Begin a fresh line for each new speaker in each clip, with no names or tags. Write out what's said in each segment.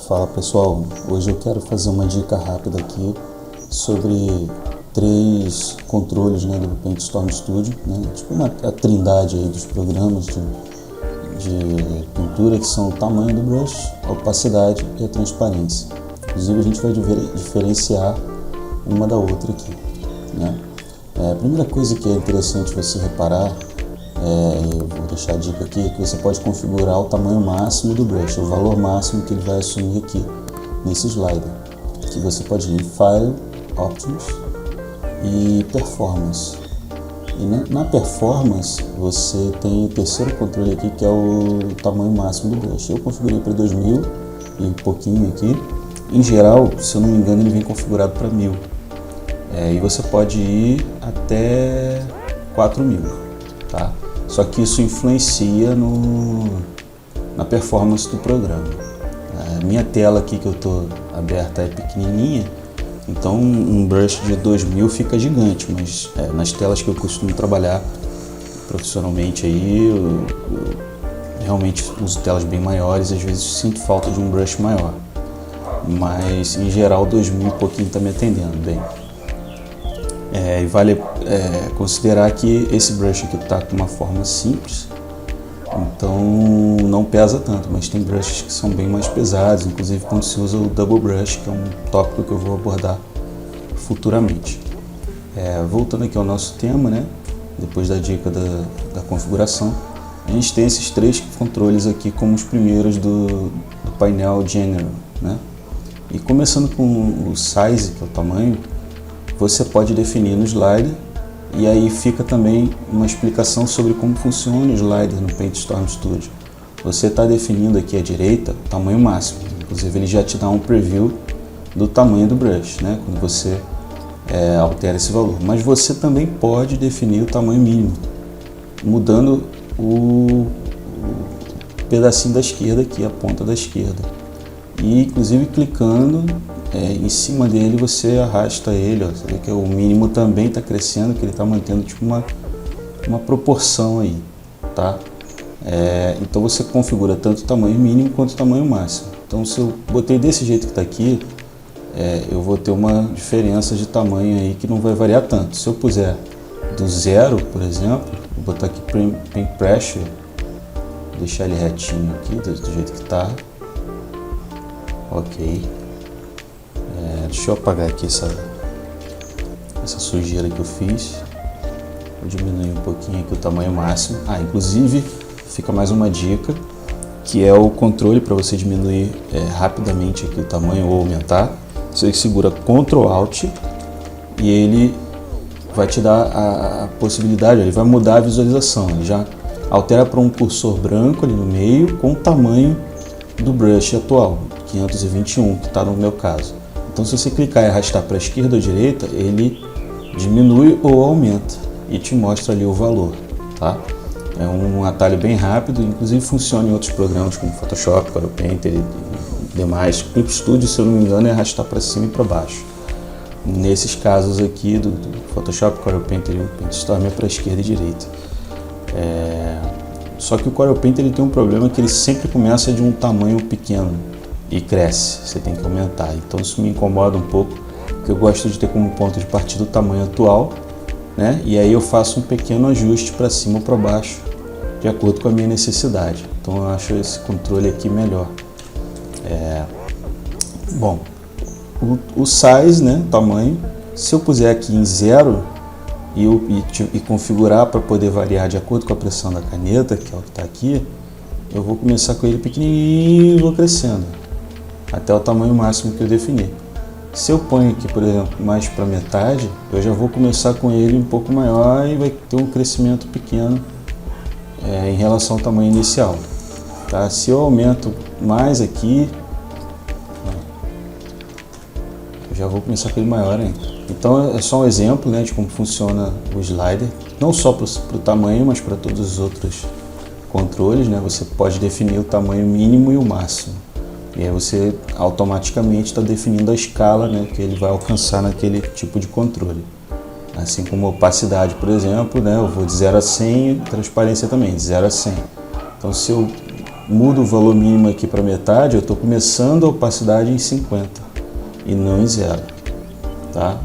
Fala pessoal, hoje eu quero fazer uma dica rápida aqui sobre 3 controles, né, do PaintStorm Studio, né, tipo a trindade aí dos programas de pintura, que são o tamanho do brush, a opacidade e a transparência. Inclusive a gente vai diferenciar uma da outra aqui, né. A primeira coisa que é interessante você reparar, eu vou deixar a dica aqui, que você pode configurar o tamanho máximo do brush, o valor máximo que ele vai assumir aqui nesse slider, que você pode ir em File, Options e Performance. E na Performance você tem o terceiro controle aqui, que é o tamanho máximo do brush. Eu configurei para 2000 e um pouquinho aqui. Em geral, se eu não me engano, ele vem configurado para 1000. E você pode ir até 4000, tá? Só que isso influencia na performance do programa. A minha tela aqui que eu estou aberta é pequenininha, então um brush de 2000 fica gigante, mas nas telas que eu costumo trabalhar profissionalmente aí, eu realmente uso telas bem maiores, às vezes sinto falta de um brush maior, mas em geral 2000 e pouquinho está me atendendo bem. E vale considerar que esse brush aqui está com uma forma simples, então não pesa tanto, mas tem brushes que são bem mais pesados, inclusive quando se usa o Double Brush, que é um tópico que eu vou abordar futuramente. Voltando aqui ao nosso tema, né, depois da dica da configuração, a gente tem esses 3 controles aqui como os primeiros do painel General, né? E começando com o Size, que é o tamanho, você pode definir no slider, e aí fica também uma explicação sobre como funciona o slider no PaintStorm Studio. Você está definindo aqui à direita o tamanho máximo, inclusive ele já te dá um preview do tamanho do brush, né, quando você altera esse valor. Mas você também pode definir o tamanho mínimo, mudando o pedacinho da esquerda aqui, a ponta da esquerda, e inclusive clicando em cima dele você arrasta ele, ó, você vê que o mínimo também está crescendo, que ele está mantendo tipo uma proporção aí, tá? Então você configura tanto o tamanho mínimo quanto o tamanho máximo. Então se eu botei desse jeito que está aqui, eu vou ter uma diferença de tamanho aí que não vai variar tanto. Se eu puser do 0, por exemplo, vou botar aqui Paint Pressure, deixar ele retinho aqui do jeito que está, ok. Deixa eu apagar aqui essa sujeira que eu fiz. Vou diminuir um pouquinho aqui o tamanho máximo. Inclusive fica mais uma dica, que é o controle para você diminuir rapidamente aqui o tamanho ou aumentar. Você segura Ctrl Alt e ele vai te dar a possibilidade, ele vai mudar a visualização. Ele já altera para um cursor branco ali no meio com o tamanho do brush atual, 521, que está no meu caso. Então se você clicar e arrastar para a esquerda ou direita, ele diminui ou aumenta e te mostra ali o valor, tá? É um atalho bem rápido, inclusive funciona em outros programas como Photoshop, Corel Painter e demais. Clip Studio, se eu não me engano, é arrastar para cima e para baixo. Nesses casos aqui do Photoshop, Corel Painter e o PaintStorm é para a esquerda e direita. Só que o Corel Painter ele tem um problema, que ele sempre começa de um tamanho pequeno e cresce, você tem que aumentar. Então isso me incomoda um pouco, porque eu gosto de ter como ponto de partida o tamanho atual, né? E aí eu faço um pequeno ajuste para cima ou para baixo, de acordo com a minha necessidade. Então eu acho esse controle aqui melhor. Bom, o size, né, tamanho, se eu puser aqui em 0 e configurar para poder variar de acordo com a pressão da caneta, que é o que está aqui, eu vou começar com ele pequenininho e vou crescendo até o tamanho máximo que eu defini. Se eu ponho aqui, por exemplo, mais para metade, eu já vou começar com ele um pouco maior e vai ter um crescimento pequeno em relação ao tamanho inicial, tá? Se eu aumento mais aqui, eu já vou começar com ele maior ainda. Então é só um exemplo, né, de como funciona o slider, não só para o tamanho, mas para todos os outros controles, né? Você pode definir o tamanho mínimo e o máximo. E aí você automaticamente está definindo a escala, né, que ele vai alcançar naquele tipo de controle. Assim como opacidade, por exemplo, né, eu vou de 0 a 100, transparência também, de 0 a 100. Então se eu mudo o valor mínimo aqui para metade, eu estou começando a opacidade em 50 e não em 0. Tá?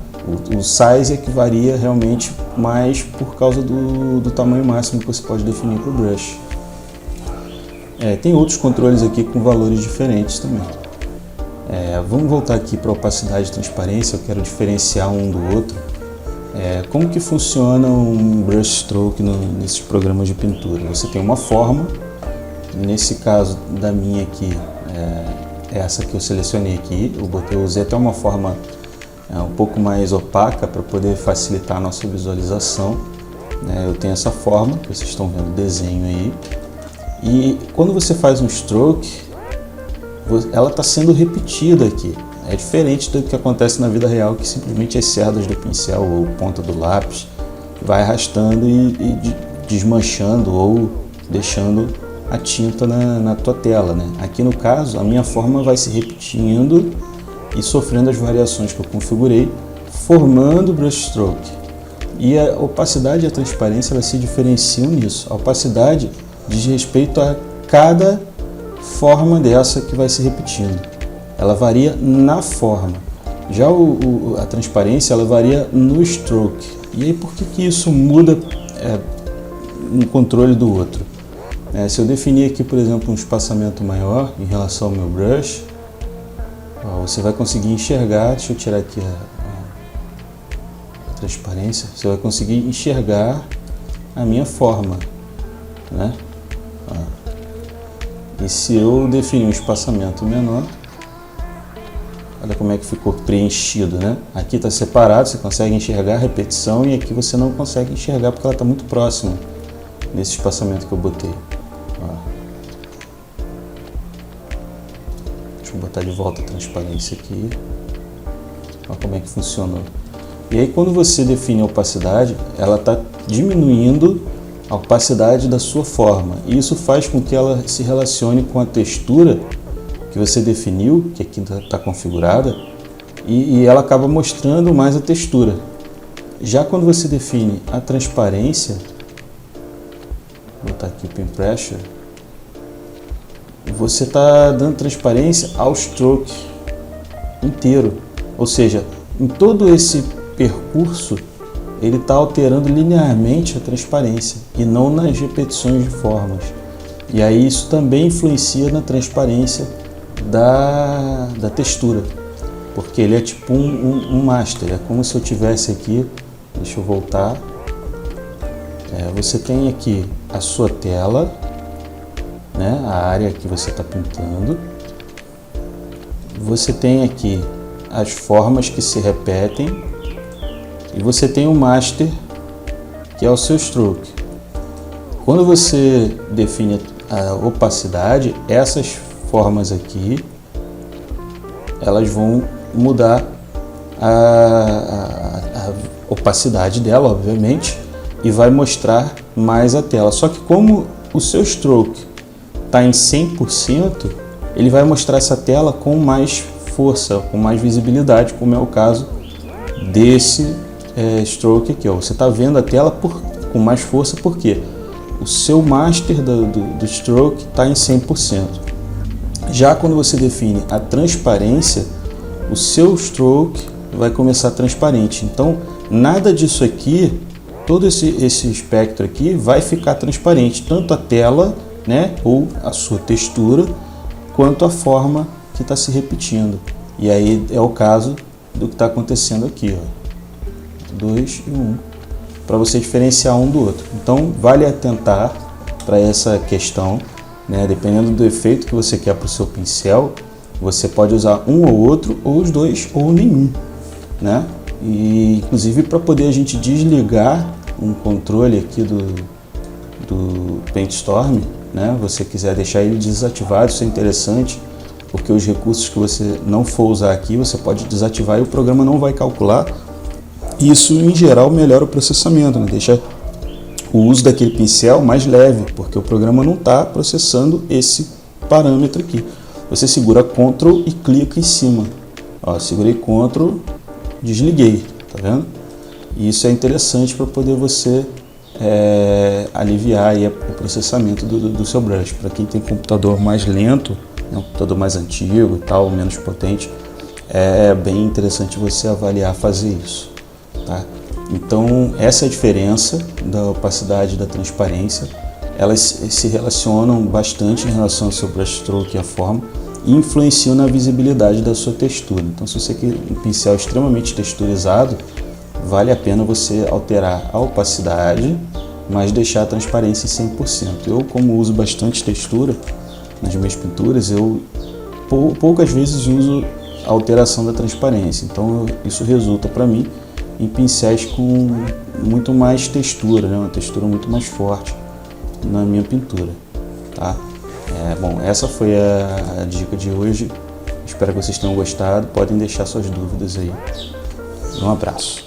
O size é que varia realmente mais por causa do tamanho máximo que você pode definir para o brush. Tem outros controles aqui com valores diferentes também. Vamos voltar aqui para opacidade e transparência, eu quero diferenciar um do outro. Como que funciona um brush stroke nesses programas de pintura? Você tem uma forma, nesse caso da minha aqui, essa que eu selecionei aqui, eu usei até uma forma um pouco mais opaca para poder facilitar a nossa visualização. Eu tenho essa forma, que vocês estão vendo o desenho aí, e quando você faz um stroke, ela está sendo repetida aqui. É diferente do que acontece na vida real, que simplesmente as cerdas do pincel ou ponta do lápis vai arrastando e desmanchando ou deixando a tinta na tua tela, né? Aqui no caso, a minha forma vai se repetindo e sofrendo as variações que eu configurei, formando o brush stroke. E a opacidade e a transparência elas se diferenciam nisso. A opacidade diz respeito a cada forma dessa que vai se repetindo. Ela varia na forma. Já a transparência ela varia no stroke. E aí por que isso muda no controle do outro? Se eu definir aqui, por exemplo, um espaçamento maior em relação ao meu brush, você vai conseguir enxergar, deixa eu tirar aqui a transparência, você vai conseguir enxergar a minha forma, né? E se eu definir um espaçamento menor, olha como é que ficou preenchido, né? Aqui está separado, você consegue enxergar a repetição e aqui você não consegue enxergar porque ela está muito próxima nesse espaçamento que eu botei. Deixa eu botar de volta a transparência aqui. Olha como é que funcionou. E aí quando você define a opacidade, ela está diminuindo a opacidade da sua forma. E isso faz com que ela se relacione com a textura que você definiu, que aqui está configurada, e ela acaba mostrando mais a textura. Já quando você define a transparência, vou botar aqui o Pin Pressure, você está dando transparência ao stroke inteiro, ou seja, em todo esse percurso ele está alterando linearmente a transparência e não nas repetições de formas. E aí isso também influencia na transparência da textura, porque ele é tipo um master, é como se eu tivesse aqui, deixa eu voltar, você tem aqui a sua tela, né, a área que você está pintando, você tem aqui as formas que se repetem e você tem o master, que é o seu stroke. Quando você define a opacidade, essas formas aqui, elas vão mudar a opacidade dela, obviamente, e vai mostrar mais a tela. Só que como o seu stroke está em 100%, ele vai mostrar essa tela com mais força, com mais visibilidade, como é o caso desse stroke aqui. Você está vendo a tela com mais força porque o seu master do stroke está em 100%. Já quando você define a transparência, o seu stroke vai começar transparente. Então, nada disso aqui, todo esse espectro aqui vai ficar transparente, tanto a tela, né, ou a sua textura, quanto a forma que está se repetindo. E aí é o caso do que está acontecendo aqui, 2 e 1, para você diferenciar um do outro. Então, vale atentar para essa questão. Dependendo do efeito que você quer para o seu pincel, você pode usar um ou outro, ou os dois, ou nenhum, né? E inclusive para poder a gente desligar um controle aqui do PaintStorm, né? Você quiser deixar ele desativado, isso é interessante, porque os recursos que você não for usar aqui, você pode desativar e o programa não vai calcular. Isso em geral melhora o processamento, né? Deixa o uso daquele pincel mais leve, porque o programa não está processando esse parâmetro aqui. Você segura Ctrl e clica em cima. Segurei Ctrl, desliguei, tá vendo? E isso é interessante para poder você aliviar aí o processamento do seu brush. Para quem tem computador mais lento, um computador mais antigo e tal, menos potente, é bem interessante você avaliar fazer isso, tá? Então, essa é a diferença da opacidade e da transparência. Elas se relacionam bastante em relação ao seu brush stroke e a forma, e influenciam na visibilidade da sua textura. Então, se você quer um pincel extremamente texturizado, vale a pena você alterar a opacidade, mas deixar a transparência em 100%. Eu, como uso bastante textura nas minhas pinturas, eu poucas vezes uso a alteração da transparência. Então, isso resulta para mim em pincéis com muito mais textura, né? Uma textura muito mais forte na minha pintura, tá? Bom, essa foi a dica de hoje. Espero que vocês tenham gostado. Podem deixar suas dúvidas aí. Um abraço.